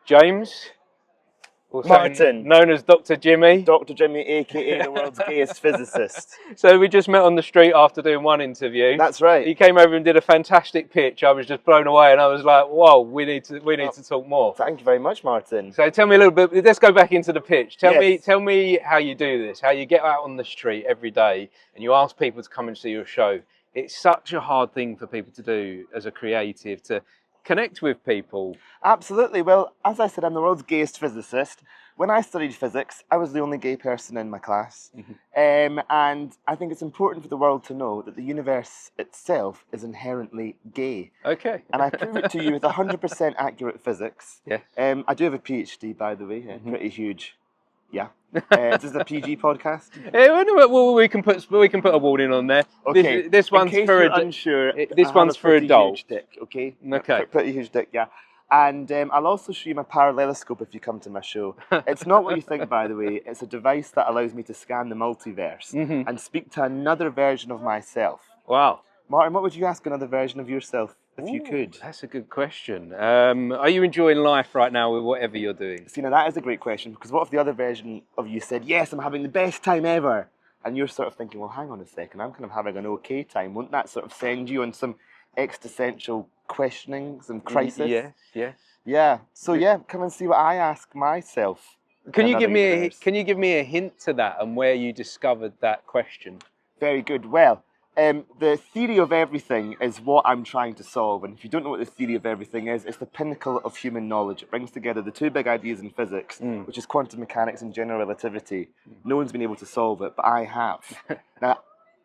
James, also Martin. known as Dr. Jimmy. Dr. Jimmy, aka the world's gayest physicist. So we just met on the street after doing one interview. That's right. He came over and did a fantastic pitch. I was just blown away, and I was like, "Whoa, we need to talk more." Thank you very much, Martin. So tell me a little bit. Let's go back into the pitch. Tell Yes. me how you do this. How you get out on the street every day and you ask people to come and see your show. It's such a hard thing for people to do as a creative, to connect with people. Absolutely. Well, as I said, I'm the world's gayest physicist. When I studied physics, I was the only gay person in my class. And I think it's important for the world to know that the universe itself is inherently gay. Okay. And I prove it to you with 100% accurate physics. Yeah. I do have a PhD, by the way, pretty huge. Yeah. This is a PG podcast. Well, we can put a warning on there. Okay. This one's in case for you're unsure. this one's for adults. Huge dick, okay. Okay. Pretty huge dick, yeah. And I'll also show you my paralleloscope if you come to my show. It's not what you think, by the way. It's a device that allows me to scan the multiverse and speak to another version of myself. Wow. Martin, what would you ask another version of yourself if you could? That's a good question. Are you enjoying life right now with whatever you're doing? See, now that is a great question, because what if the other version of you said, yes, I'm having the best time ever, and you're sort of thinking, well, hang on a second, I'm kind of having an okay time. Won't that sort of send you on some existential questioning, some crisis? Yes. Yeah. So yeah, come and see what I ask myself. Can you give me a hint to that and where you discovered that question? Very good. Well, the theory of everything is what I'm trying to solve. And if you don't know what the theory of everything is, it's the pinnacle of human knowledge. It brings together the two big ideas in physics, which is quantum mechanics and general relativity. No one's been able to solve it, but I have. Now,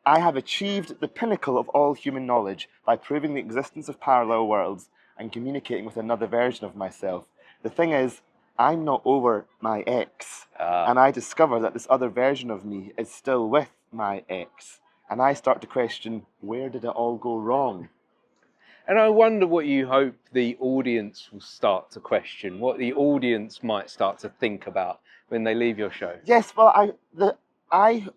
I have achieved the pinnacle of all human knowledge by proving the existence of parallel worlds and communicating with another version of myself. The thing is, I'm not over my ex. And I discover that this other version of me is still with my ex. And I start to question, where did it all go wrong? And I wonder what you hope the audience will start to question, what the audience might start to think about when they leave your show. Yes, well, I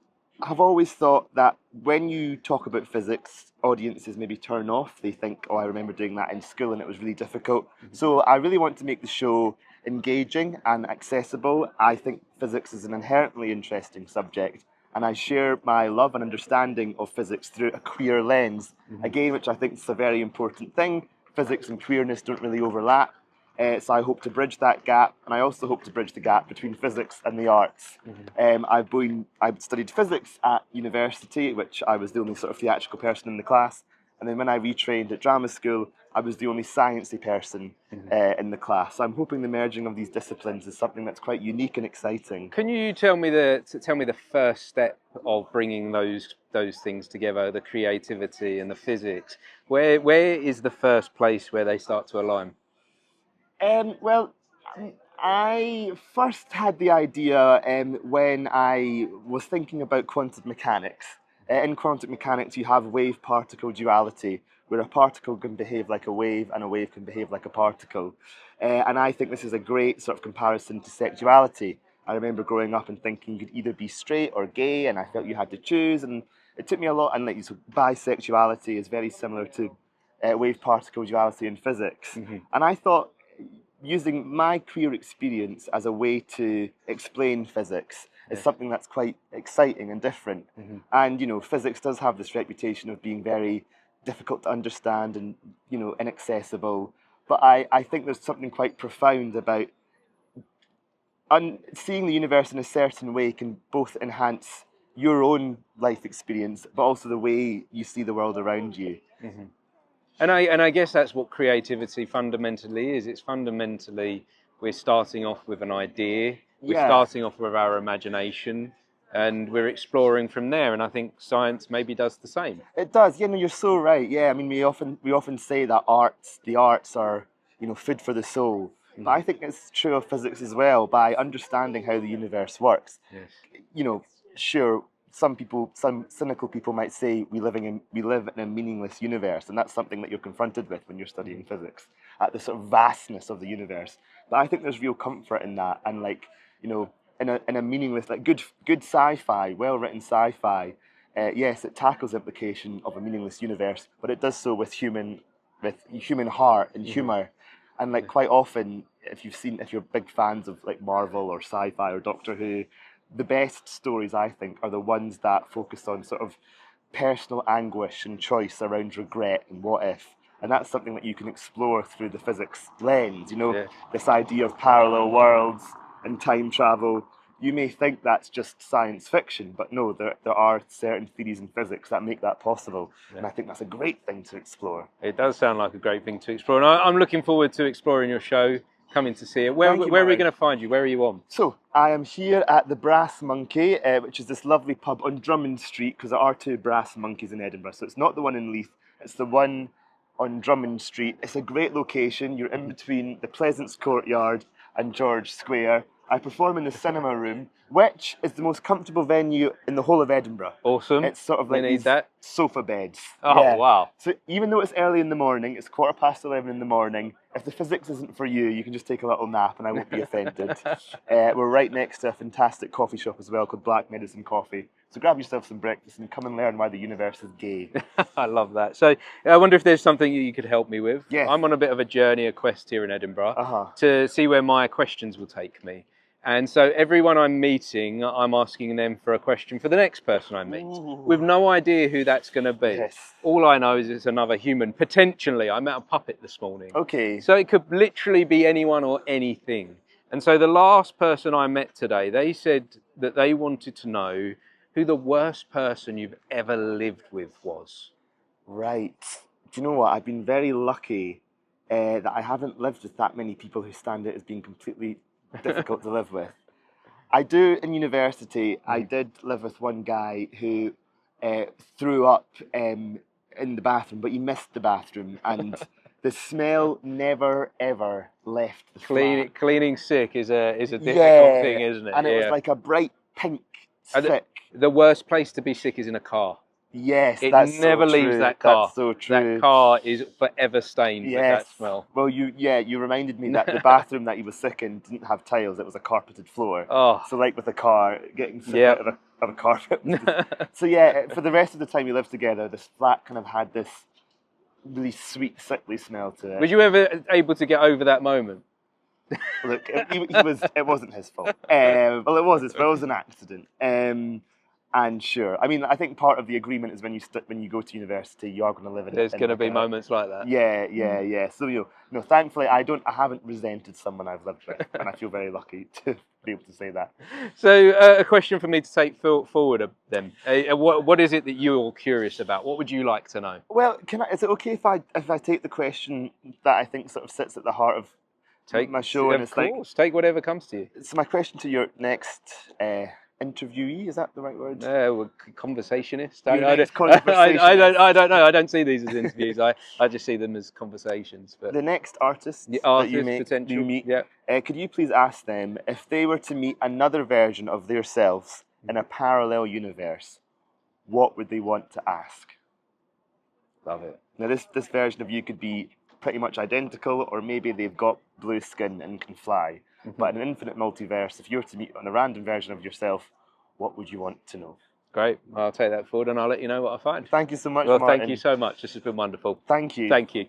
have always thought that when you talk about physics, audiences maybe turn off. They think, oh, I remember doing that in school and it was really difficult. So I really want to make the show engaging and accessible. I think physics is an inherently interesting subject. And I share my love and understanding of physics through a queer lens, again, which I think is a very important thing. Physics and queerness don't really overlap, so I hope to bridge that gap, and I also hope to bridge the gap between physics and the arts. I've studied physics at university, which I was the only sort of theatrical person in the class, and then when I retrained at drama school, I was the only sciencey person in the class. So I'm hoping the merging of these disciplines is something that's quite unique and exciting. Can you tell me the first step of bringing those things together, the creativity and the physics? Where is the first place where they start to align? Well, I first had the idea when I was thinking about quantum mechanics. In quantum mechanics, you have wave-particle duality, where a particle can behave like a wave and a wave can behave like a particle. And I think this is a great sort of comparison to sexuality. I remember growing up and thinking you could either be straight or gay, and I felt you had to choose. And it took me a lot, and like so bisexuality is very similar to wave-particle duality in physics. And I thought, using my queer experience as a way to explain physics is something that's quite exciting and different. And, you know, physics does have this reputation of being very difficult to understand and, you know, inaccessible. But I think there's something quite profound about seeing the universe in a certain way can both enhance your own life experience, but also the way you see the world around you. And I guess that's what creativity fundamentally is. It's fundamentally, we're starting off with an idea, we're starting off with our imagination, and we're exploring from there. And I think science maybe does the same. It does. You know, you're so right. Yeah, I mean, we often say that the arts are, you know, food for the soul. But I think it's true of physics as well. By understanding how the universe works, you know, sure, some cynical people might say we live in a meaningless universe, and that's something that you're confronted with when you're studying physics, at the sort of vastness of the universe. But I think there's real comfort in that, and like, you know, in a meaningless, like good sci-fi, well-written sci-fi. Yes, it tackles the implication of a meaningless universe, but it does so with human heart and humor. And like quite often, if you're big fans of like Marvel or sci-fi or Doctor Who, the best stories I think are the ones that focus on sort of personal anguish and choice around regret and what if. And that's something that you can explore through the physics lens. Yeah. This idea of parallel worlds and time travel. You may think that's just science fiction, but no, there are certain theories in physics that make that possible. Yeah. And I think that's a great thing to explore. It does sound like a great thing to explore. And I'm looking forward to exploring your show, coming to see it. Where are we going to find you? Where are you on? So, I am here at the Brass Monkey, which is this lovely pub on Drummond Street, because there are two Brass Monkeys in Edinburgh. So it's not the one in Leith, it's the one on Drummond Street. It's a great location. You're in between the Pleasance Courtyard and George Square. I perform in the cinema room, which is the most comfortable venue in the whole of Edinburgh. Awesome. It's sort of like these sofa beds. Oh, yeah. Wow. So even though it's early in the morning, it's 11:15 in the morning, if the physics isn't for you, you can just take a little nap and I won't be offended. We're right next to a fantastic coffee shop as well called Black Medicine Coffee. So grab yourself some breakfast and come and learn why the universe is gay. I love that. So I wonder if there's something you could help me with. Yes. I'm on a bit of a journey, a quest here in Edinburgh to see where my questions will take me. And so everyone I'm meeting, I'm asking them for a question for the next person I meet. Ooh. With no idea who that's going to be. Yes. All I know is it's another human. Potentially, I met a puppet this morning. Okay. So it could literally be anyone or anything. And so the last person I met today, they said that they wanted to know who the worst person you've ever lived with was. Right. Do you know what? I've been very lucky that I haven't lived with that many people who stand out as being completely difficult to live with. I do in university. I did live with one guy who threw up in the bathroom, but he missed the bathroom, and the smell never ever left the flat. Cleaning sick is a difficult thing, isn't it? And it was like a bright pink sick. The worst place to be sick is in a car. Yes, it that's never so leaves true. that car. That's so true. That car is forever stained with that smell. Well, you reminded me that the bathroom that he was sick in didn't have tiles; it was a carpeted floor. Oh. So, like with a car, getting sick out of a carpet. So yeah, for the rest of the time we lived together, this flat kind of had this really sweet, sickly smell to it. Was you ever able to get over that moment? Look, it wasn't his fault. Well, it was his fault. It was an accident. And sure, I mean, I think part of the agreement is when you go to university, you are going to live in. There's going to be moments like that. Yeah. So thankfully, I haven't resented someone I've lived with, and I feel very lucky to be able to say that. So, a question for me to take forward then. What is it that you're curious about? What would you like to know? Well, is it okay if I take the question that I think sort of sits at the heart of my show? Of course, take whatever comes to you. So my question to your next interviewee, is that the right word? Conversationist. I don't know. I don't see these as interviews. I just see them as conversations. But the next artist that you meet, could you please ask them if they were to meet another version of themselves in a parallel universe, what would they want to ask? Love it. Now this version of you could be pretty much identical, or maybe they've got blue skin and can fly. But in an infinite multiverse, if you were to meet on a random version of yourself, what would you want to know? Great. I'll take that forward and I'll let you know what I find. Thank you so much, Well, Martin. thank you so much. This has been wonderful. Thank you. Thank you.